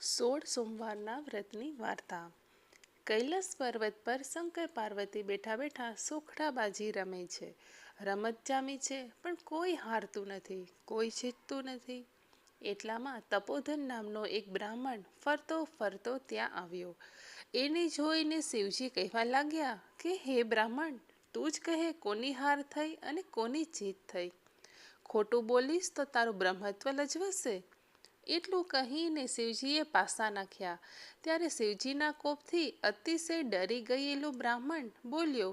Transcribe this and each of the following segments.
16 સોમવારના વ્રતની વાર્તા. કૈલાસ પર્વત પર શંકર પાર્વતી બેઠા બેઠા સોખડાબાજી રમે છે. રમત જામી છે, પણ કોઈ હારતું નથી, કોઈ જીતતું નથી. એટલામાં તપોધન નામનો એક બ્રાહ્મણ ફરતો ફરતો ત્યાં આવ્યો. એને જોઈને શિવજી કહેવા લાગ્યા કે હે બ્રાહ્મણ, તું જ કહે કોની હાર થઈ અને કોની જીત થઈ. ખોટું બોલીશ તો તારું બ્રહ્મત્વ લજવશે. એટલું કહીને શિવજીએ પાસા નાખ્યા. ત્યારે શિવજીના કોપથી અતિશય ડરી ગયેલો બ્રાહ્મણ બોલ્યો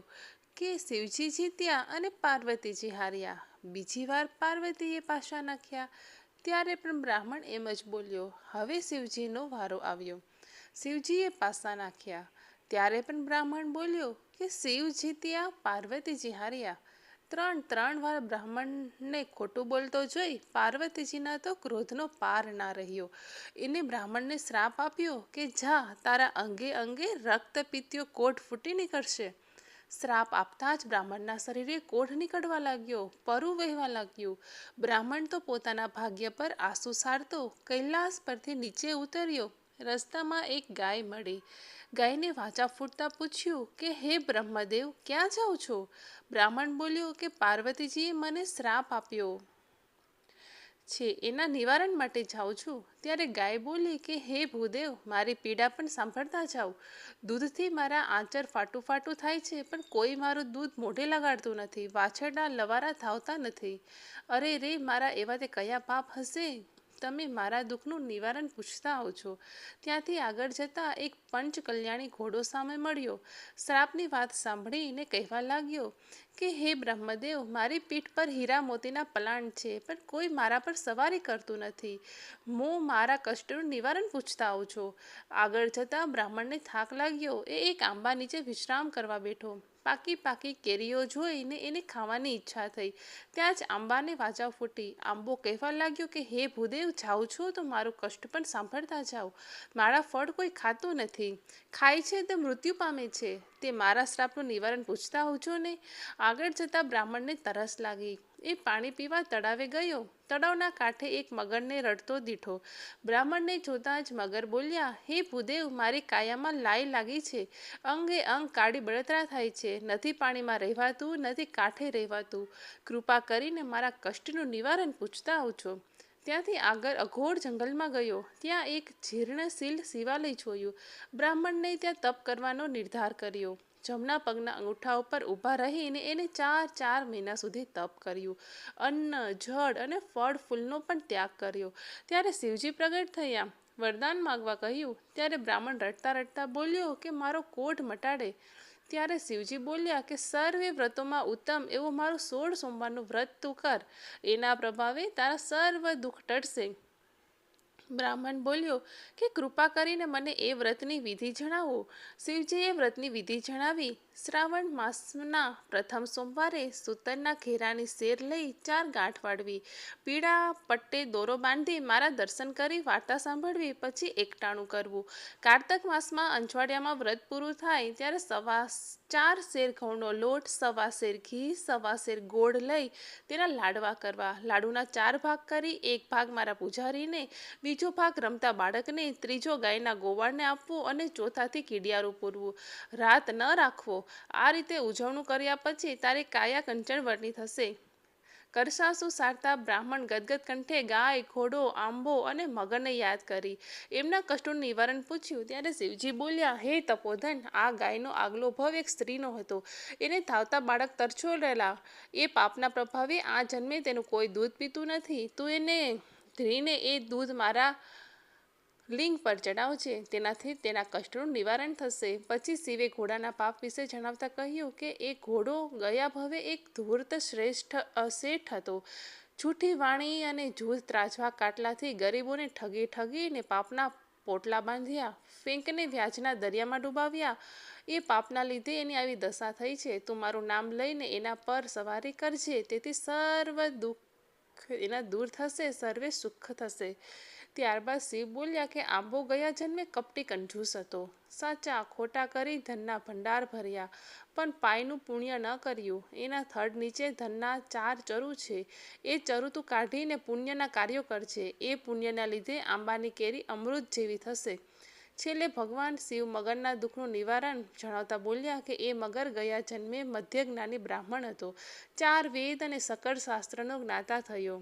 કે શિવજી જીત્યા અને પાર્વતીજી હાર્યા. બીજી વાર પાર્વતીએ પાસા નાખ્યા. ત્યારે પણ બ્રાહ્મણ એમ જ બોલ્યો. હવે શિવજીનો વારો આવ્યો. શિવજીએ પાસા નાખ્યા. ત્યારે પણ બ્રાહ્મણ બોલ્યો કે શિવ જીત્યા, પાર્વતીજી હાર્યા. ત્રણ વાર બ્રાહ્મણને ખોટું બોલતો જોઈ પાર્વતીજીના તો ક્રોધનો પાર ના રહ્યો. એને બ્રાહ્મણને શ્રાપ આપ્યો કે જા, તારા અંગે અંગે રક્ત પીત્યો કોઢ ફૂટી નીકળશે. શ્રાપ આપતા જ બ્રાહ્મણના શરીરે કોઢ નીકળવા લાગ્યો, પરુ વહેવા લાગ્યું. બ્રાહ્મણ તો પોતાના ભાગ્ય પર આંસુ સારતો કૈલાસ પરથી નીચે ઉતર્યો. રસ્તામાં એક ગાય મળી. ગાયને વાચા ફૂટતા પૂછ્યું કે હે બ્રહ્મદેવ, ક્યાં જાઓ છો? બ્રાહ્મણ બોલ્યો કે પાર્વતીજીએ મને શ્રાપ આપ્યો છે, એના નિવારણ માટે જાઉં છું. ત્યારે ગાય બોલી કે હે ભૂદેવ, મારી પીડા પણ સાંભળતા જાઓ. દૂધથી મારા આંચર ફાટું ફાટું થાય છે, પણ કોઈ મારું દૂધ મોઢે લગાડતું નથી. વાછરડા લવારા ધાવતા નથી. અરે રે, મારા એવા તે કયા પાપ હશે? તમે મારા દુઃખનું નિવારણ પૂછતા આવો છો. ત્યાંથી આગળ જતા એક પંચ કલ્યાણી ઘોડો સામે મળ્યો. શ્રાપની વાત સાંભળીને કહેવા લાગ્યો કે હે બ્રહ્મદેવ, મારી પીઠ પર હીરા મોતીના પલાણ છે, પણ કોઈ મારા પર સવારી કરતું નથી. હું મારા કષ્ટનું નિવારણ પૂછતા આવું છું. આગળ જતાં બ્રાહ્મણને થાક લાગ્યો. એ એક આંબા નીચે વિશ્રામ કરવા બેઠો. પાકી પાકી કેરીઓ જોઈને એને ખાવાની ઈચ્છા થઈ. ત્યાં જ આંબાને વાજા ફૂટી. આંબો કહેવા લાગ્યો કે હે ભૂદેવ, જાઉં છું તો મારું કષ્ટ પણ સાંભળતા જાઓ. મારા ફળ કોઈ ખાતું નથી, ખાય છે તો મૃત્યુ પામે છે. તે મારા શ્રાપનું નિવારણ પૂછતા આવજો ને. આગળ જતાં બ્રાહ્મણને તરસ લાગી. એ પાણી પીવા તળાવે ગયો. તળાવના કાંઠે એક મગરને રડતો દીઠો. બ્રાહ્મણને જોતાં જ મગર બોલ્યા, હે ભૂદેવ, મારી કાયામાં લાઈ લાગી છે. અંગે અંગ કાળી બળતરા થાય છે. નથી પાણીમાં રહેવાતું, નથી કાંઠે રહેવાતું. કૃપા કરીને મારા કષ્ટનું નિવારણ પૂછતા આવજો. ત્યાંથી આગળ અઘોર જંગલમાં ગયો. ત્યાં એક જીર્ણશીલ શિવાલય જોયું. બ્રાહ્મણને ત્યાં તપ કરવાનો નિર્ધાર કર્યો. જમણા પગના અંગૂઠા ઉપર ઊભા રહીને એને 4 મહિના સુધી તપ કર્યું. અન્ન, જળ અને ફળ ફૂલનો પણ ત્યાગ કર્યો. ત્યારે શિવજી પ્રગટ થયા. વરદાન માગવા કહ્યું. ત્યારે બ્રાહ્મણ રડતા રડતા બોલ્યો કે મારો કોઢ મટાડે. ત્યારે શિવજી બોલ્યા કે સર્વે વ્રતોમાં ઉત્તમ એવું મારું 16 સોમવારનું વ્રત તું કર. એના પ્રભાવે તારા સર્વ દુઃખ ટળશે. બ્રાહ્મણ બોલ્યો કે કૃપા કરીને મને એ વ્રતની વિધિ જણાવો. શિવજીએ વ્રતની વિધિ જણાવી. શ્રાવણ માસના પ્રથમ સોમવારે સૂતરના ઘેરાની શેર લઈ 4 ગાંઠ વાળવી. પીળા પટ્ટે દોરો બાંધી મારા દર્શન કરી વાર્તા સાંભળવી. પછી એકટાણું કરવું. કારતક માસમાં અંજવાળિયામાં વ્રત પૂરું થાય ત્યારે 4 શેર ઘઉંનો લોટ, 1/4 શેર ઘી, 1/4 શેર ગોળ લઈ તેના લાડવા કરવા. લાડુના 4 ભાગ કરી, એક ભાગ મારા પૂજારીને, બીજો ભાગ રમતા બાળકને, ત્રીજો ગાયના ગોવાળને આપવો અને ચોથાથી કીડિયારું પૂરવું. રાત ન રાખવો. આ રીતે ઉજવણું કર્યા પછી તારી કાયા કંચનવર્ણી થશે. કરશાસુ સારતા બ્રાહ્મણ ગદગદ કંઠે ગાય, ઘોડો, આંબો અને મગરને યાદ કરી એમના કષ્ટોનું નિવારણ પૂછ્યું. ત્યારે શિવજી બોલ્યા, હે તપોધન, આ ગાયનો આગલો ભવ એક સ્ત્રીનો હતો. એને ધાવતા બાળક તરછોડેલા. એ પાપના પ્રભાવે આ જન્મે તેનું કોઈ દૂધ પીતું નથી. તું એને ધરીને એ દૂધ મારા લિંગ પર ચડાવજે. તેનાથી તેના કષ્ટનું નિવારણ થશે. પછી શિવે ઘોડાના પાપ વિશે જણાવતા કહ્યું કે એ ઘોડો ગયા ભવે એક ધૂર્ત શેઠ હતો. જૂઠી વાણી અને જૂથ ત્રાજવા કાટલાથી ગરીબોને ઠગીને પાપના પોટલા બાંધ્યા. ફેંકને વ્યાજના દરિયામાં ડૂબાવ્યા. એ પાપના લીધે એની આવી દશા થઈ છે. તું મારું નામ લઈને એના પર સવારી કરજે. તેથી સર્વ દુઃખ એના દૂર થશે, સર્વે સુખ થશે. ત્યારબાદ શિવ બોલ્યા કે આંબો ગયા જન્મે કપટી કંજૂસ હતો. સાચા ખોટા કરી ધનના ભંડાર ભર્યા, પણ પાયનું પુણ્ય ન કર્યું. એના થડ નીચે ધનના 4 ચરુ છે. એ ચરુ તું કાઢીને પુણ્યના કાર્યો કરજે. એ પુણ્યના લીધે આંબાની કેરી અમૃત જેવી થશે. છેલ્લે ભગવાન શિવ મગરના દુઃખનું નિવારણ જણાવતા બોલ્યા કે એ મગર ગયા જન્મે મધ્ય જ્ઞાની બ્રાહ્મણ હતો. 4 વેદ અને સકળ શાસ્ત્રનો જ્ઞાતા થયો,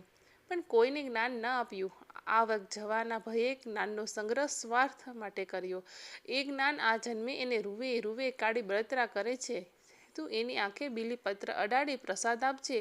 પણ કોઈને જ્ઞાન ન આપ્યું. આવક જવાના ભયે જ્ઞાનનો સંગ્રહ સ્વાર્થ માટે કર્યો. એ જ્ઞાન આ જન્મે એને રૂવે રૂવે કાળી બળતરા કરે છે. તું એની આંખે બીલીપત્ર અડાડી પ્રસાદ આપજે,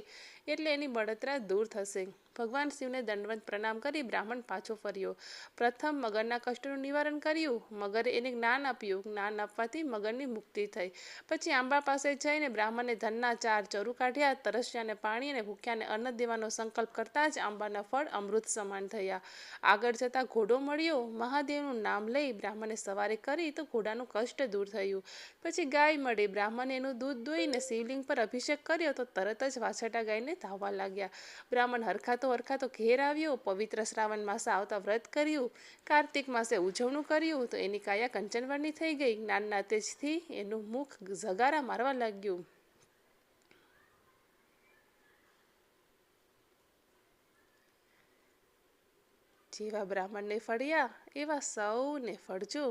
એટલે એની બળતરા દૂર થશે. ભગવાન શિવને દંડવત પ્રણામ કરી બ્રાહ્મણ પાછો ફર્યો. પ્રથમ મગરના કષ્ટનું નિવારણ કર્યું. મગરે એને જ્ઞાન આપ્યું. જ્ઞાન આપવાથી મગરની મુક્તિ થઈ. પછી આંબા પાસે જઈને બ્રાહ્મણે ધનના 4 ચરુ કાઢ્યા. તરસ્યાને પાણી અને ભૂખ્યાને અન્ન દેવાનો સંકલ્પ કરતા જ આંબાના ફળ અમૃત સમાન થયા. આગળ જતા ઘોડો મળ્યો. મહાદેવનું નામ લઈ બ્રાહ્મણે સવારી કરી તો ઘોડાનું કષ્ટ દૂર થયું. પછી ગાય મળી. બ્રાહ્મણે એનું દૂધ દોઈને શિવલિંગ પર અભિષેક કર્યો તો તરત જ વાછરડા ગાયને ધાવવા લાગ્યા. બ્રાહ્મણ હરખાતો ઘેર આવ્યો. પવિત્ર શ્રાવણ માસે આવતા વ્રત કર્યું. કાર્તિક માસે ઉજવણું કર્યું તો એની કાયા કંચનવર્ણી થઈ ગઈ. જ્ઞાનના તેજથી એનું મુખ ઝગારા મારવા લાગ્યું. જેવા બ્રાહ્મણને ફળ્યા એવા સૌને ફળજો.